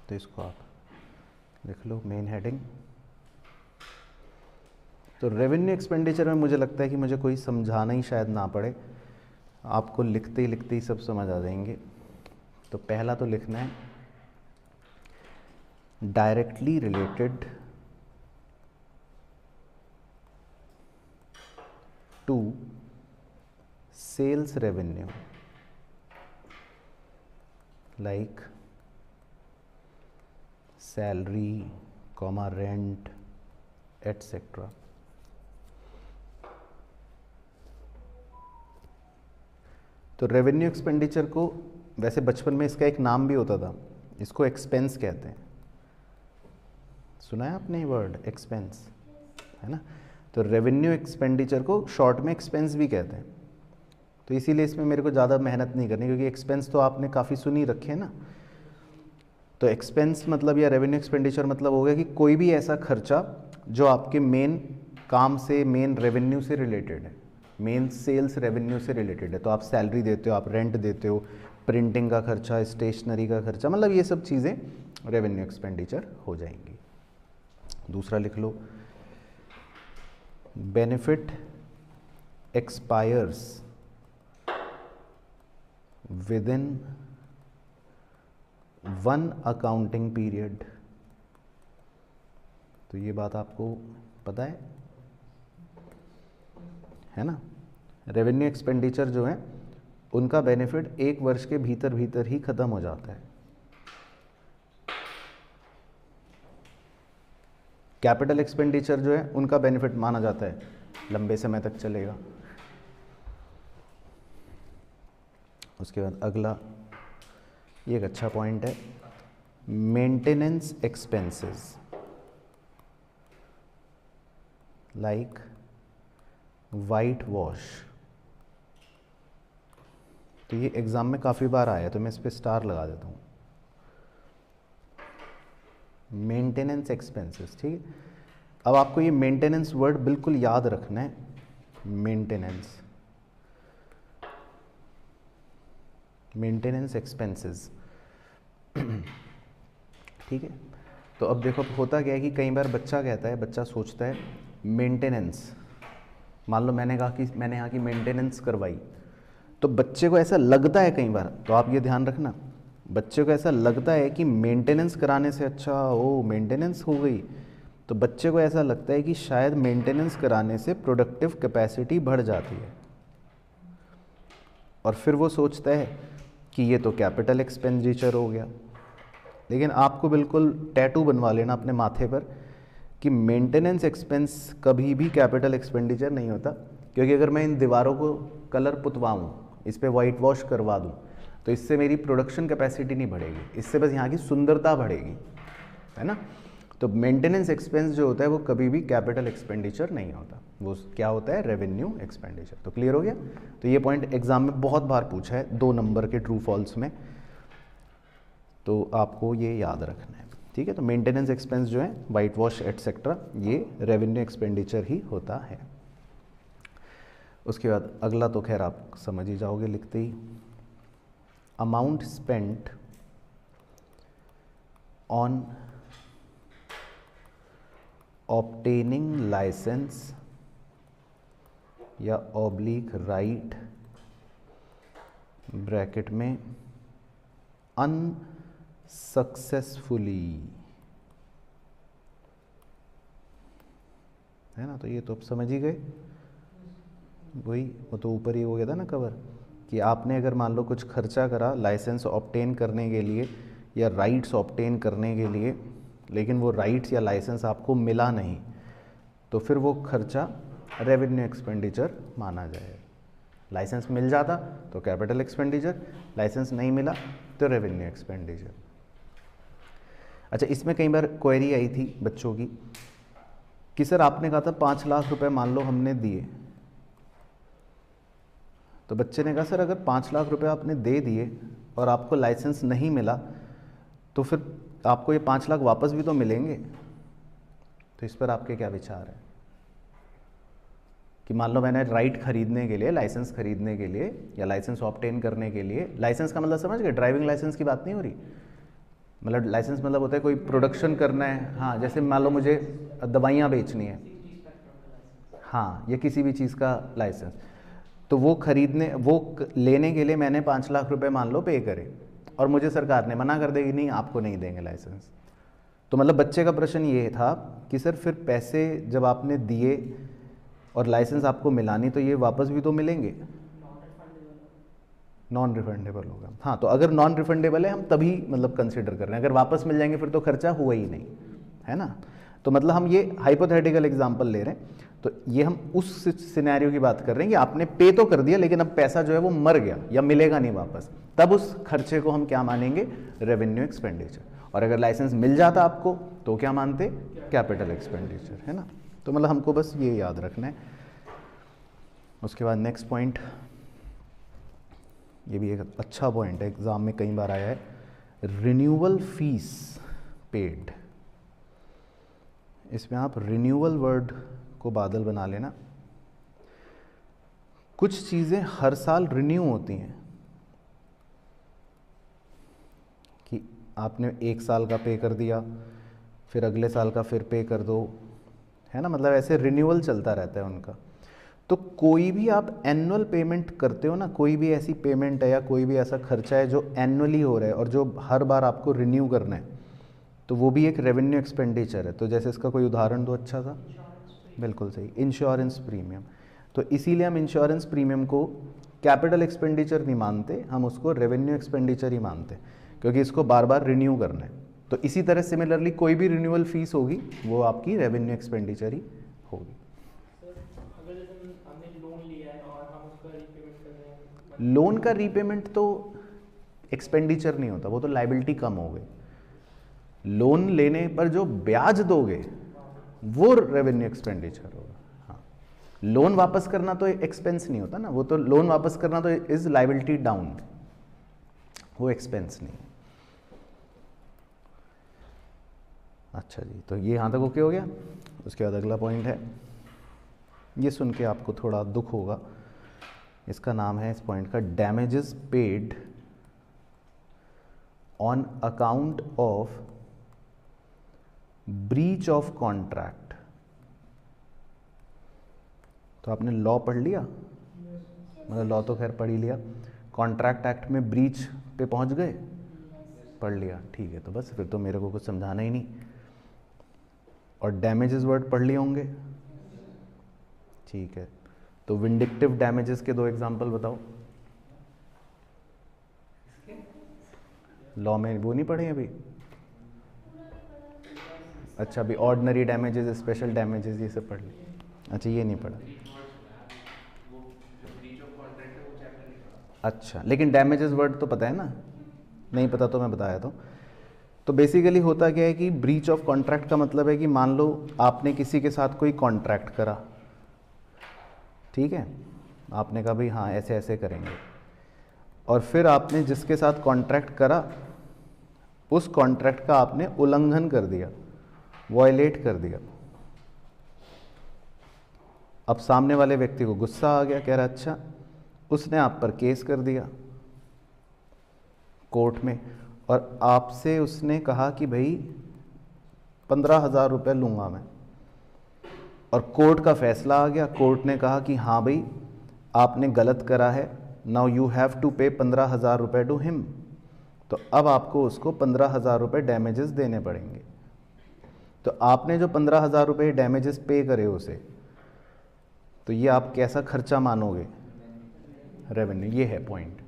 तो इसको आप लिख लो मेन हेडिंग। तो रेवेन्यू एक्सपेंडिचर में मुझे लगता है कि मुझे कोई समझाना ही शायद ना पड़े, आपको लिखते ही सब समझ आ जाएंगे। तो पहला तो लिखना है directly related to sales revenue like salary, comma rent etcetera. तो रेवेन्यू एक्सपेंडिचर को वैसे बचपन में इसका एक नाम भी होता था, इसको एक्सपेंस कहते हैं। सुना है आपने ये वर्ड एक्सपेंस, है ना। तो रेवेन्यू एक्सपेंडिचर को शॉर्ट में एक्सपेंस भी कहते हैं। तो इसीलिए इसमें मेरे को ज़्यादा मेहनत नहीं करनी, क्योंकि एक्सपेंस तो आपने काफ़ी सुनी रखे हैं ना। तो एक्सपेंस मतलब या रेवेन्यू एक्सपेंडिचर मतलब हो गया कि कोई भी ऐसा खर्चा जो आपके मेन काम से, मेन रेवेन्यू से रिलेटेड है, मेन सेल्स रेवेन्यू से रिलेटेड है। तो आप सैलरी देते हो, आप रेंट देते हो, प्रिंटिंग का खर्चा, स्टेशनरी का खर्चा, मतलब ये सब चीज़ें रेवेन्यू एक्सपेंडिचर हो जाएंगी। दूसरा लिख लो benefit expires within 1 accounting period. तो ये बात आपको पता है ना। रेवेन्यू एक्सपेंडिचर जो है उनका बेनिफिट 1 वर्ष के भीतर भीतर ही खत्म हो जाता है। कैपिटल एक्सपेंडिचर जो है उनका बेनिफिट माना जाता है लंबे समय तक चलेगा। उसके बाद अगला, ये एक अच्छा पॉइंट है, maintenance expenses like white wash. तो ये एग्जाम में काफ़ी बार आया, तो मैं इस पर स्टार लगा देता हूँ। मेंटेनेंस एक्सपेंसेस, ठीक है। अब आपको ये मेंटेनेंस वर्ड बिल्कुल याद रखना है, मेंटेनेंस, मेंटेनेंस एक्सपेंसेस, ठीक है। तो अब देखो होता क्या है कि कई बार बच्चा कहता है, बच्चा सोचता है मेंटेनेंस, मान लो मैंने यहाँ की मेंटेनेंस करवाई, तो बच्चे को ऐसा लगता है कई बार, तो आप ये ध्यान रखना, बच्चे को ऐसा लगता है कि मेंटेनेंस कराने से अच्छा ओ मेंटेनेंस हो गई, तो बच्चे को ऐसा लगता है कि शायद मेंटेनेंस कराने से प्रोडक्टिव कैपेसिटी बढ़ जाती है, और फिर वो सोचता है कि ये तो कैपिटल एक्सपेंडिचर हो गया। लेकिन आपको बिल्कुल टैटू बनवा लेना अपने माथे पर कि मेंटेनेंस एक्सपेंस कभी भी कैपिटल एक्सपेंडिचर नहीं होता, क्योंकि अगर मैं इन दीवारों को कलर पुतवाऊँ, इस पर वाइट वॉश करवा दूँ, तो इससे मेरी प्रोडक्शन कैपेसिटी नहीं बढ़ेगी, इससे बस यहाँ की सुंदरता बढ़ेगी, है ना। तो मेंटेनेंस एक्सपेंस जो होता है वो कभी भी कैपिटल एक्सपेंडिचर नहीं होता, वो क्या होता है, रेवेन्यू एक्सपेंडिचर। तो क्लियर हो गया। तो ये पॉइंट एग्जाम में बहुत बार पूछा है 2 नंबर के ट्रू फॉल्स में, तो आपको ये याद रखना है, ठीक है। तो मेंटेनेंस एक्सपेंस जो है, वाइट वॉश एटसेट्रा, ये रेवेन्यू एक्सपेंडिचर ही होता है। उसके बाद अगला तो खैर आप समझ ही जाओगे लिखते ही, amount spent on obtaining licence या ऑब्लिक राइट ब्रैकेट में अनसक्सेसफुली, है ना। तो ये तो आप समझ ही गए, वही वो तो ऊपर ही हो गया था ना कवर, कि आपने अगर मान लो कुछ खर्चा करा लाइसेंस ऑब्टेन करने के लिए या राइट्स ऑब्टेन करने के लिए, लेकिन वो राइट्स या लाइसेंस आपको मिला नहीं, तो फिर वो खर्चा रेवेन्यू एक्सपेंडिचर माना जाएगा। लाइसेंस मिल जाता तो कैपिटल एक्सपेंडिचर, लाइसेंस नहीं मिला तो रेवेन्यू एक्सपेंडिचर। अच्छा, इसमें कई बार क्वेरी आई थी बच्चों की कि सर आपने कहा था 5 लाख रुपए मान लो हमने दिए, तो बच्चे ने कहा सर अगर 5 लाख रुपए आपने दे दिए और आपको लाइसेंस नहीं मिला तो फिर आपको ये 5 लाख वापस भी तो मिलेंगे। तो इस पर आपके क्या विचार है कि मान लो मैंने राइट खरीदने के लिए, लाइसेंस खरीदने के लिए या लाइसेंस ऑब्टेन करने के लिए, लाइसेंस का मतलब समझ गए, ड्राइविंग लाइसेंस की बात नहीं हो रही, मतलब लाइसेंस मतलब होता है कोई प्रोडक्शन करना है, हाँ जैसे मान लो मुझे दवाइयाँ बेचनी है, हाँ, या किसी भी चीज़ का लाइसेंस, तो वो खरीदने, वो लेने के लिए मैंने 5 लाख रुपए मान लो पे करे और मुझे सरकार ने मना कर देगी नहीं आपको नहीं देंगे लाइसेंस। तो मतलब बच्चे का प्रश्न ये था कि सर फिर पैसे जब आपने दिए और लाइसेंस आपको मिला नहीं तो ये वापस भी तो मिलेंगे, नॉन रिफंडेबल होगा। हाँ, तो अगर नॉन रिफंडेबल है हम तभी मतलब कंसिडर कर रहे हैं, अगर वापस मिल जाएंगे फिर तो खर्चा हुआ ही नहीं, है ना। तो मतलब हम ये हाइपोथेटिकल एग्जांपल ले रहे हैं, तो ये हम उस सिनेरियो की बात कर रहे हैं कि आपने पे तो कर दिया लेकिन अब पैसा जो है वो मर गया या मिलेगा नहीं वापस, तब उस खर्चे को हम क्या मानेंगे, रेवेन्यू एक्सपेंडिचर। और अगर लाइसेंस मिल जाता आपको तो क्या मानते, कैपिटल एक्सपेंडिचर, है ना। तो मतलब हमको बस ये याद रखना है। उसके बाद नेक्स्ट पॉइंट, ये भी एक अच्छा पॉइंट है, एग्जाम में कई बार आया है, रिन्यूअल फीस पेड। इसमें आप रिन्यूअल वर्ड को बादल बना लेना। कुछ चीज़ें हर साल रिन्यू होती हैं कि आपने 1 साल का पे कर दिया, फिर अगले साल का फिर पे कर दो, है ना, मतलब ऐसे रिन्यूअल चलता रहता है उनका। तो कोई भी आप एनुअल पेमेंट करते हो ना, कोई भी ऐसी पेमेंट है या कोई भी ऐसा खर्चा है जो एनुअली हो रहा है और जो हर बार आपको रिन्यू करना है, तो वो भी एक रेवेन्यू एक्सपेंडिचर है। तो जैसे इसका कोई उदाहरण दो अच्छा सा। बिल्कुल सही, इंश्योरेंस प्रीमियम। तो इसीलिए हम इंश्योरेंस प्रीमियम को कैपिटल एक्सपेंडिचर नहीं मानते, हम उसको रेवेन्यू एक्सपेंडिचर ही मानते, क्योंकि इसको बार बार रिन्यू करना है। तो इसी तरह सिमिलरली कोई भी रिन्यूअल फीस होगी वो आपकी रेवेन्यू एक्सपेंडिचर ही होगी। लोन का रीपेमेंट तो एक्सपेंडिचर नहीं होता, वो तो लायबिलिटी कम हो गई। लोन लेने पर जो ब्याज दोगे वो रेवेन्यू एक्सपेंडिचर होगा। हाँ, लोन वापस करना तो एक्सपेंस नहीं होता ना, वो तो लोन वापस करना तो इज लायबिलिटी डाउन, वो एक्सपेंस नहीं। अच्छा जी, तो ये यहाँ तक ओके हो गया। उसके बाद अगला पॉइंट है, ये सुन के आपको थोड़ा दुख होगा, इसका नाम है इस पॉइंट का, damages paid on account of breach of contract. तो आपने लॉ पढ़ लिया, मतलब लॉ तो खैर पढ़ ही लिया, कॉन्ट्रैक्ट एक्ट में ब्रीच पे पहुंच गए, पढ़ लिया, ठीक है। तो बस फिर तो मेरे को कुछ समझाना ही नहीं। और डैमेजेस वर्ड पढ़ लिए होंगे, ठीक है। तो विंडिक्टिव डैमेजेस के 2 एग्जांपल बताओ। लॉ में वो नहीं पढ़े अभी? अच्छा, अभी ऑर्डिनरी डैमेजेस, स्पेशल डैमेजेस ये सब पढ़ लिए। अच्छा, ये नहीं पढ़ा। अच्छा, लेकिन डैमेजेस वर्ड तो पता है ना? नहीं पता तो मैं बताया तो बेसिकली होता क्या है कि ब्रीच ऑफ कॉन्ट्रैक्ट का मतलब है कि मान लो आपने किसी के साथ कोई कॉन्ट्रैक्ट करा, ठीक है, आपने कहा भाई हाँ ऐसे ऐसे करेंगे, और फिर आपने जिसके साथ कॉन्ट्रैक्ट करा उस कॉन्ट्रैक्ट का आपने उल्लंघन कर दिया, वॉयलेट कर दिया। अब सामने वाले व्यक्ति को गुस्सा आ गया, कह रहा अच्छा, उसने आप पर केस कर दिया कोर्ट में, और आपसे उसने कहा कि भाई 15,000 रुपये लूँगा मैं, और कोर्ट का फैसला आ गया, कोर्ट ने कहा कि हाँ भाई आपने गलत करा है, नाउ यू हैव टू पे 15,000 रुपये टू हिम, तो अब आपको उसको 15,000 रुपये डैमेजेस देने पड़ेंगे। तो आपने जो 15,000 रुपये डैमेजेस पे करे उसे, तो ये आप कैसा खर्चा मानोगे? रेवेन्यू। ये है पॉइंट।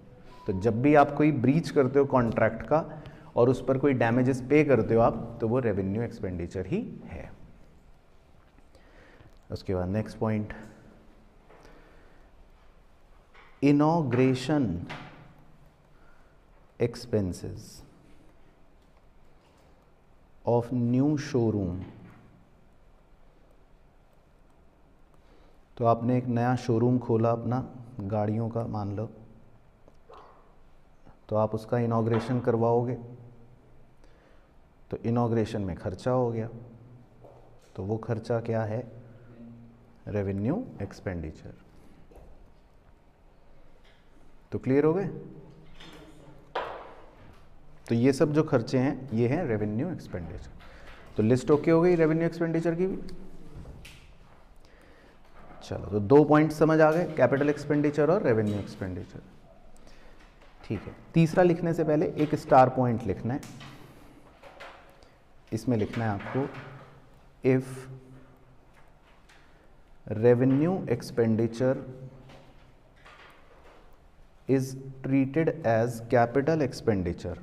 तो जब भी आप कोई ब्रीच करते हो कॉन्ट्रैक्ट का और उस पर कोई डैमेजेस पे करते हो आप, तो वो रेवेन्यू एक्सपेंडिचर ही है। उसके बाद next point, inauguration expenses of new showroom. तो आपने एक नया शोरूम खोला अपना गाड़ियों का, मान लो, तो आप उसका इनॉग्रेशन करवाओगे, तो इनॉग्रेशन में खर्चा हो गया, तो वो खर्चा क्या है? Revenue expenditure. तो क्लियर हो गए? तो ये सब जो खर्चे हैं ये हैं रेवेन्यू एक्सपेंडिचर। तो लिस्ट ओके हो गई रेवेन्यू एक्सपेंडिचर की भी। चलो, तो 2 पॉइंट समझ आ गए, कैपिटल एक्सपेंडिचर और रेवेन्यू एक्सपेंडिचर। ठीक है, तीसरा लिखने से पहले एक स्टार पॉइंट लिखना है। इसमें लिखना है आपको, if revenue expenditure is treated as capital expenditure.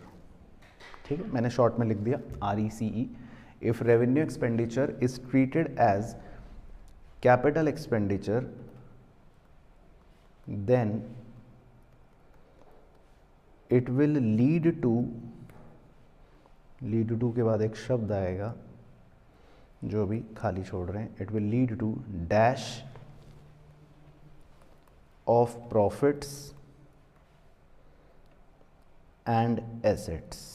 ठीक है, मैंने शॉर्ट में लिख दिया RECE। If revenue expenditure is treated as capital expenditure, then it will lead to के बाद एक शब्द आएगा जो अभी खाली छोड़ रहे हैं, it will lead to dash of profits and assets.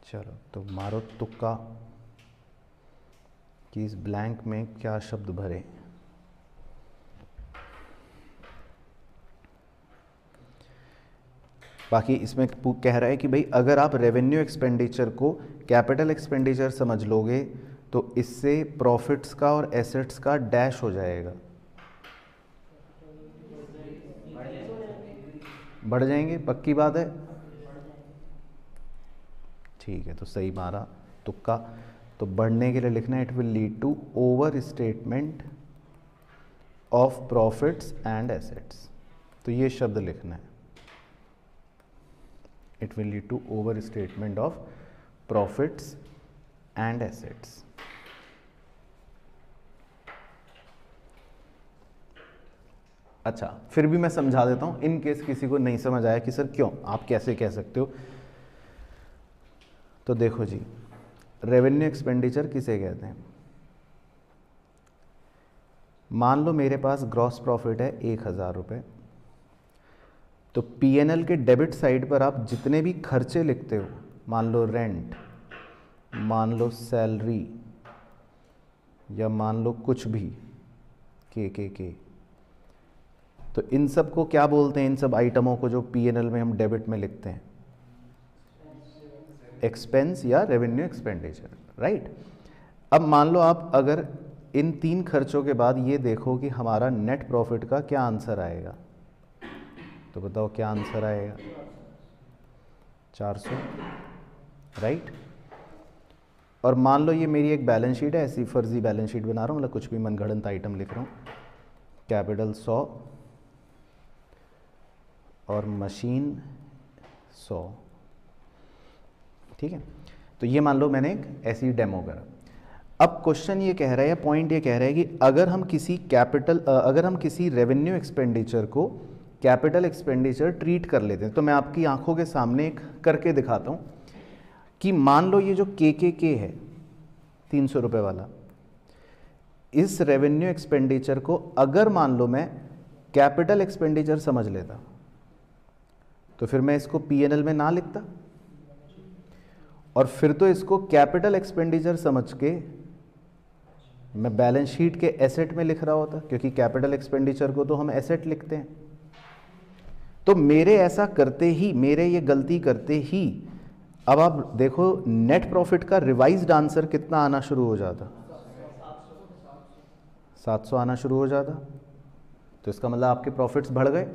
चलो, तो मारो तुक्का कि इस ब्लैंक में क्या शब्द भरे। बाकी इसमें कह रहा है कि भाई अगर आप रेवेन्यू एक्सपेंडिचर को कैपिटल एक्सपेंडिचर समझ लोगे तो इससे प्रॉफिट्स का और एसेट्स का डैश हो जाएगा, बढ़ जाएंगे, पक्की बात है। ठीक है, तो सही मारा तुक्का। तो बढ़ने के लिए लिखना है, it will lead to overstatement of profits and assets. तो ये शब्द लिखना है, it will lead to overstatement of profits and assets. अच्छा, फिर भी मैं समझा देता हूं इन केस किसी को नहीं समझ आया कि सर क्यों, आप कैसे कह सकते हो। तो देखो जी, रेवेन्यू एक्सपेंडिचर किसे कहते हैं? मान लो मेरे पास ग्रॉस प्रॉफिट है 1,000 रुपये, तो P&L के डेबिट साइड पर आप जितने भी खर्चे लिखते हो, मान लो रेंट, मान लो सैलरी, या मान लो कुछ भी के, तो इन सब को क्या बोलते हैं? इन सब आइटमों को जो P&L में हम डेबिट में लिखते हैं, एक्सपेंस या रेवेन्यू एक्सपेंडिचर, राइट। अब मान लो आप अगर इन 3 खर्चों के बाद ये देखो कि हमारा नेट प्रॉफिट का क्या आंसर आएगा, तो बताओ क्या आंसर आएगा? 400, राइट। और मान लो ये मेरी एक बैलेंस शीट है, ऐसी फर्जी बैलेंस शीट बना रहा हूँ, मतलब कुछ भी मनगढ़ंत आइटम लिख रहा हूँ, कैपिटल 100 और मशीन 100, ठीक है। तो ये मान लो मैंने एक ऐसी डेमो करा। अब क्वेश्चन ये कह रहा है या पॉइंट ये कह रहा है कि अगर हम किसी रेवेन्यू एक्सपेंडिचर को कैपिटल एक्सपेंडिचर ट्रीट कर लेते हैं, तो मैं आपकी आंखों के सामने एक करके दिखाता हूँ कि मान लो ये जो के है 300 रुपये वाला, इस रेवेन्यू एक्सपेंडिचर को अगर मान लो मैं कैपिटल एक्सपेंडिचर समझ लेता तो फिर मैं इसको पीएनएल में ना लिखता, और फिर तो इसको कैपिटल एक्सपेंडिचर समझ के मैं बैलेंस शीट के एसेट में लिख रहा होता, क्योंकि कैपिटल एक्सपेंडिचर को तो हम एसेट लिखते हैं। तो मेरे ऐसा करते ही, मेरे ये गलती करते ही, अब आप देखो नेट प्रॉफिट का रिवाइज्ड आंसर कितना आना शुरू हो जाता, 700 आना शुरू हो जाता। तो इसका मतलब आपके प्रॉफिट्स बढ़ गए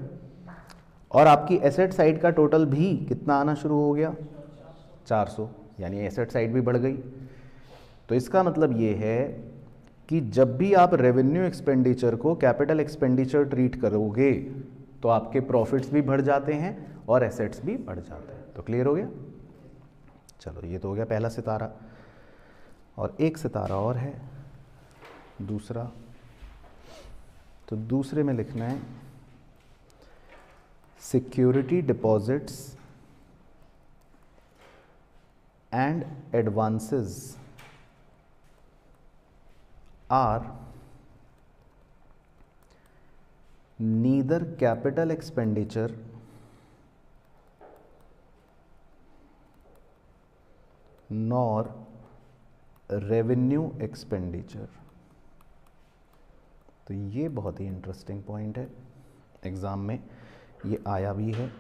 और आपकी एसेट साइड का टोटल भी कितना आना शुरू हो गया, 400, यानी एसेट साइड भी बढ़ गई। तो इसका मतलब ये है कि जब भी आप रेवेन्यू एक्सपेंडिचर को कैपिटल एक्सपेंडिचर ट्रीट करोगे तो आपके प्रॉफिट्स भी बढ़ जाते हैं और एसेट्स भी बढ़ जाते हैं। तो क्लियर हो गया? चलो ये तो हो गया पहला सितारा, और एक सितारा और है दूसरा। तो दूसरे में लिखना है security deposits and advances are neither capital expenditure nor revenue expenditure। तो ये बहुत ही इंटरेस्टिंग पॉइंट है, एग्ज़ाम में ये आया भी है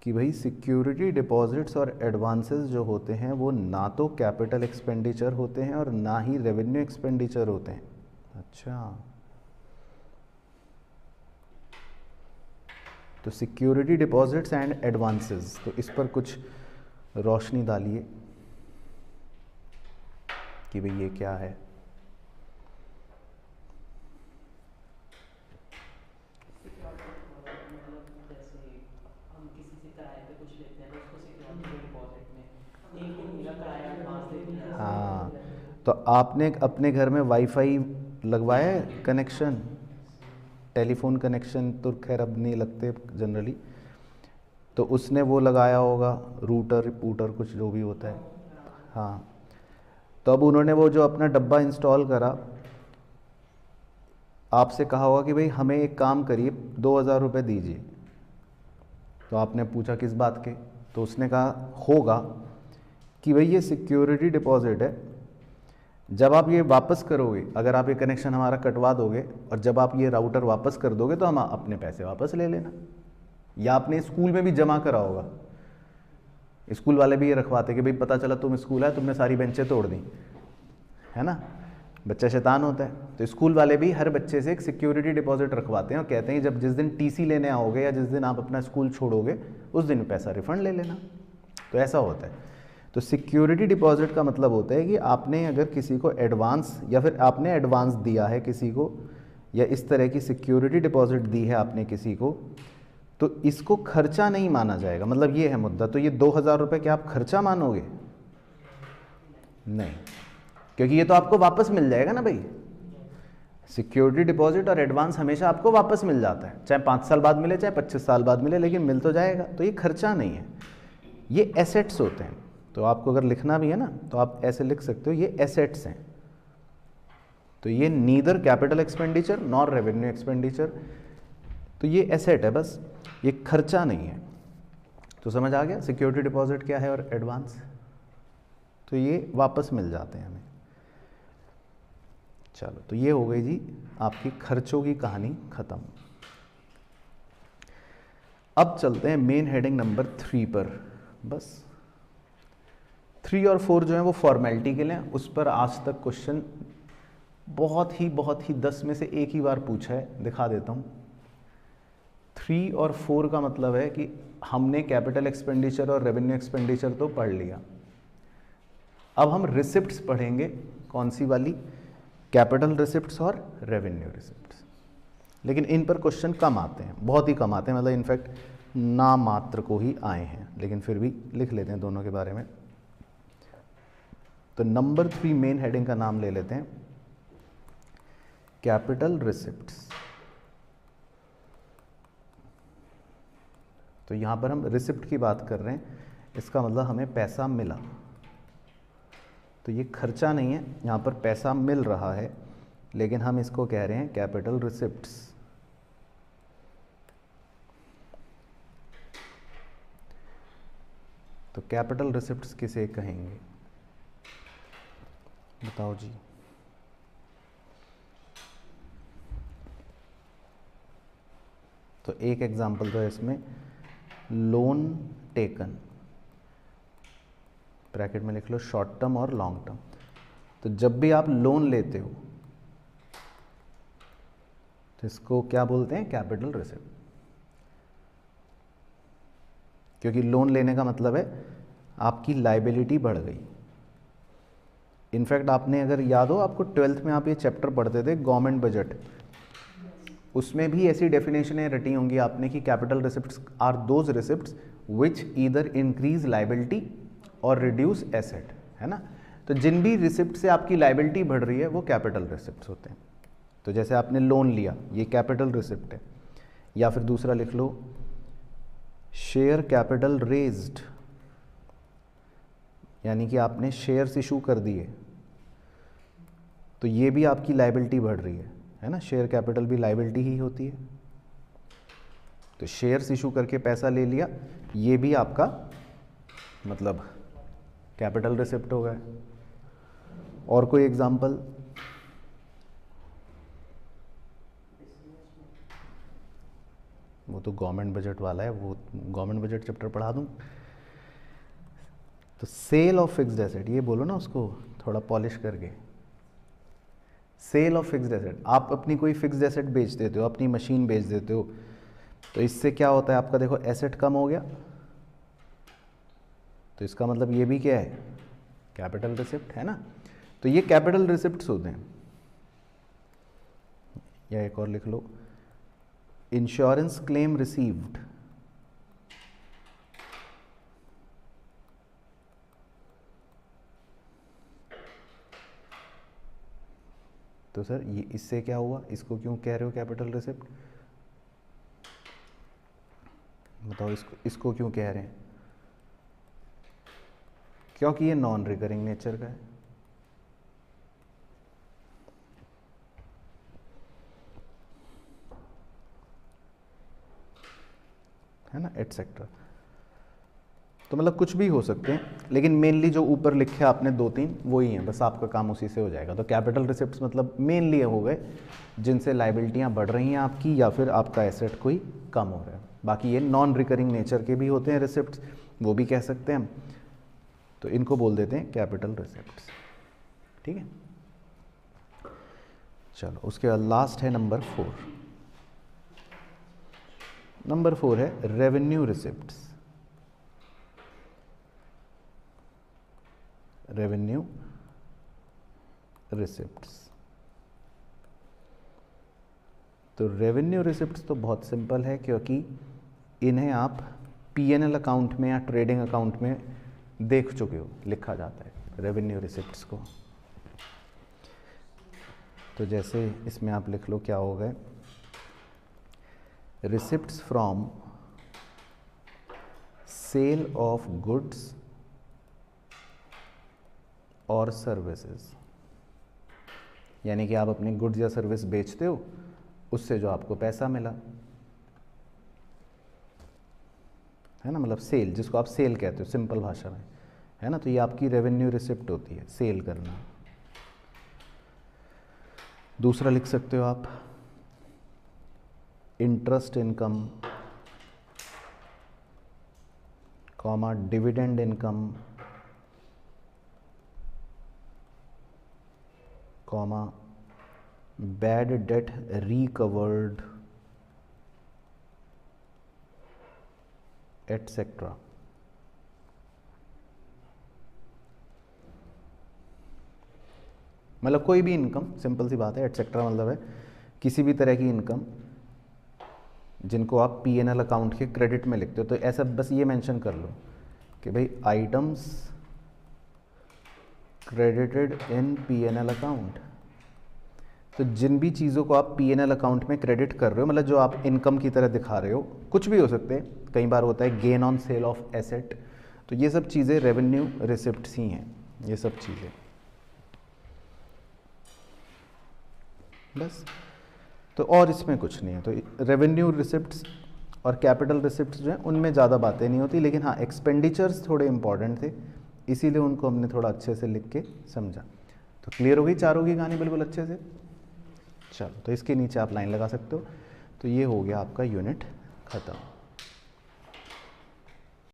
कि भाई सिक्योरिटी डिपॉजिट्स और एडवांसेस जो होते हैं वो ना तो कैपिटल एक्सपेंडिचर होते हैं और ना ही रेवेन्यू एक्सपेंडिचर होते हैं। अच्छा, तो सिक्योरिटी डिपॉजिट्स एंड एडवांसेस, तो इस पर कुछ रोशनी डालिए कि भाई ये क्या है। हाँ, तो आपने अपने घर में वाईफाई लगवाया है कनेक्शन, टेलीफोन कनेक्शन तो खैर अब नहीं लगते जनरली, तो उसने वो लगाया होगा रूटर पूटर कुछ जो भी होता है। हाँ, तो अब उन्होंने वो जो अपना डब्बा इंस्टॉल करा, आपसे कहा होगा कि भाई हमें एक काम करिए 2000 रुपये दीजिए। तो आपने पूछा किस बात के, तो उसने कहा होगा कि भाई ये सिक्योरिटी डिपॉजिट है, जब आप ये वापस करोगे, अगर आप ये कनेक्शन हमारा कटवा दोगे और जब आप ये राउटर वापस कर दोगे तो हम अपने पैसे वापस ले लेना। या आपने स्कूल में भी जमा करा होगा, स्कूल वाले भी ये रखवाते कि भाई पता चला तुम स्कूल है, तुमने सारी बेंचें तोड़ दी, है ना, बच्चा शैतान होता है। तो स्कूल वाले भी हर बच्चे से एक सिक्योरिटी डिपॉजिट रखवाते हैं और कहते हैं जब जिस दिन टीसी लेने आओगे या जिस दिन आप अपना स्कूल छोड़ोगे उस दिन पैसा रिफंड ले लेना। तो ऐसा होता है। तो सिक्योरिटी डिपॉजिट का मतलब होता है कि आपने अगर किसी को एडवांस या फिर आपने एडवांस दिया है किसी को, या इस तरह की सिक्योरिटी डिपॉजिट दी है आपने किसी को, तो इसको खर्चा नहीं माना जाएगा। मतलब ये है मुद्दा। तो ये 2000 रुपये क्या आप खर्चा मानोगे? नहीं, क्योंकि ये तो आपको वापस मिल जाएगा ना भाई। सिक्योरिटी डिपॉजिट और एडवांस हमेशा आपको वापस मिल जाता है, चाहे 5 साल बाद मिले चाहे 25 साल बाद मिले, लेकिन मिल तो जाएगा। तो ये खर्चा नहीं है, ये एसेट्स होते हैं। तो आपको अगर लिखना भी है ना तो आप ऐसे लिख सकते हो, ये एसेट्स हैं। तो ये neither capital expenditure nor revenue expenditure, तो ये एसेट है बस, ये खर्चा नहीं है। तो समझ आ गया सिक्योरिटी डिपॉजिट क्या है और एडवांस। तो ये वापस मिल जाते हैं हमें। चलो, तो ये हो गई जी आपकी खर्चों की कहानी खत्म। अब चलते हैं मेन हेडिंग नंबर 3 पर। बस 3 और 4 जो है वो फॉर्मेलिटी के लिए, उस पर आज तक क्वेश्चन बहुत ही 10 में से एक ही बार पूछा है। दिखा देता हूँ। 3 और 4 का मतलब है कि हमने कैपिटल एक्सपेंडिचर और रेवेन्यू एक्सपेंडिचर तो पढ़ लिया, अब हम रिसिप्ट्स पढ़ेंगे। कौन सी वाली? कैपिटल रिसिप्ट्स और रेवेन्यू रिसिप्ट्स। लेकिन इन पर क्वेश्चन कम आते हैं, बहुत ही कम आते हैं, मतलब इनफैक्ट नाम मात्र को ही आए हैं, लेकिन फिर भी लिख लेते हैं दोनों के बारे में। तो नंबर 3 मेन हेडिंग का नाम ले लेते हैं कैपिटल रिसिप्ट्स। तो यहां पर हम रिसिप्ट की बात कर रहे हैं, इसका मतलब हमें पैसा मिला, तो ये खर्चा नहीं है, यहां पर पैसा मिल रहा है, लेकिन हम इसको कह रहे हैं कैपिटल रिसिप्ट्स। तो कैपिटल रिसिप्ट्स किसे कहेंगे बताओ जी। तो एक एग्जांपल तो है इसमें, लोन टेकन, ब्रैकेट में लिख लो शॉर्ट टर्म और लॉन्ग टर्म। तो जब भी आप लोन लेते हो तो इसको क्या बोलते हैं, कैपिटल रिसिप्ट, क्योंकि लोन लेने का मतलब है आपकी लायबिलिटी बढ़ गई। इनफैक्ट आपने अगर याद हो, आपको 12th में आप ये चैप्टर पढ़ते थे गवर्नमेंट बजट, उसमें भी ऐसी डेफिनेशनें रटी होंगी आपने कि capital receipts are those receipts which either increase liability और रिड्यूस एसेट, है ना। तो जिन भी रिसिप्ट से आपकी लायबिलिटी बढ़ रही है वो कैपिटल रिसिप्ट्स होते हैं। तो जैसे आपने लोन लिया, ये कैपिटल रिसिप्ट है। या फिर दूसरा लिख लो शेयर कैपिटल रेज्ड, यानी कि आपने शेयर्स इशू कर दिए, तो ये भी आपकी लायबिलिटी बढ़ रही है ना। शेयर कैपिटल भी लायबिलिटी ही होती है। तो शेयर्स इशू करके पैसा ले लिया, ये भी आपका मतलब कैपिटल रिसिप्ट हो गया। और कोई एग्जांपल? वो तो गवर्नमेंट बजट वाला है, वो गवर्नमेंट बजट चैप्टर पढ़ा दूं। तो सेल ऑफ फिक्स्ड एसेट, ये बोलो ना उसको थोड़ा पॉलिश करके, सेल ऑफ फिक्स्ड एसेट। आप अपनी कोई फिक्स्ड एसेट बेच देते हो, अपनी मशीन बेच देते हो, तो इससे क्या होता है आपका, देखो एसेट कम हो गया, तो इसका मतलब ये भी क्या है, कैपिटल रिसिप्ट, है ना। तो ये कैपिटल रिसिप्ट्स होते हैं। या एक और लिख लो, इंश्योरेंस क्लेम रिसीव्ड, तो सर ये इससे क्या हुआ, इसको क्यों कह रहे हो कैपिटल रिसिप्ट, बताओ इसको क्यों कह रहे हैं? क्योंकि ये नॉन रिकरिंग नेचर का है ना, एटसेट्रा। तो मतलब कुछ भी हो सकते हैं, लेकिन मेनली जो ऊपर लिखे आपने 2-3 वो ही हैं, बस आपका काम उसी से हो जाएगा। तो कैपिटल रिसिप्ट्स मतलब मेनली हो गए जिनसे लायबिलिटियाँ बढ़ रही हैं आपकी, या फिर आपका एसेट कोई कम हो रहा है। बाकी ये नॉन रिकरिंग नेचर के भी होते हैं रिसिप्ट्स, वो भी कह सकते हैं हम, तो इनको बोल देते हैं कैपिटल रिसिप्ट्स। ठीक है, चलो उसके बाद लास्ट है नंबर 4। नंबर 4 है रेवेन्यू रिसिप्ट्स। रेवेन्यू रिसिप्ट्स, तो रेवेन्यू रिसिप्ट्स तो बहुत सिंपल है, क्योंकि इन्हें आप पीएनएल अकाउंट में या ट्रेडिंग अकाउंट में देख चुके हो, लिखा जाता है रेवेन्यू रिसिप्ट्स को। तो जैसे इसमें आप लिख लो क्या होगा, receipts from sale of goods और सर्विसेज, यानी कि आप अपनी गुड्स या सर्विस बेचते हो, उससे जो आपको पैसा मिला, है ना, मतलब सेल, जिसको आप सेल कहते हो सिंपल भाषा में, है ना। तो ये आपकी रेवेन्यू रिसिप्ट होती है, सेल करना। दूसरा लिख सकते हो आप interest income, comma dividend income, comma bad debt recovered, etcetera. मतलब कोई भी इनकम, सिंपल सी बात है, एटसेट्रा मतलब है किसी भी तरह की इनकम जिनको आप पीएनएल अकाउंट के क्रेडिट में लिखते हो। तो ऐसा बस ये मेंशन कर लो कि भाई items credited in P&L account. तो जिन भी चीज़ों को आप P&L अकाउंट में क्रेडिट कर रहे हो, मतलब जो आप इनकम की तरह दिखा रहे हो, कुछ भी हो सकते हैं, कई बार होता है gain on sale of asset, तो ये सब चीज़ें रेवेन्यू रिसिप्ट्स ही हैं, ये सब चीज़ें बस। तो और इसमें कुछ नहीं है। तो रेवेन्यू रिसिप्ट्स और कैपिटल रिसिप्ट्स जो हैं उनमें ज़्यादा बातें नहीं होती, लेकिन हाँ एक्सपेंडिचर्स थोड़े इंपॉर्टेंट थे, इसीलिए उनको हमने थोड़ा अच्छे से लिख के समझा। तो क्लियर हो गई चारों की कहानी बिल्कुल अच्छे से। चलो, तो इसके नीचे आप लाइन लगा सकते हो। तो ये हो गया आपका यूनिट ख़त्म।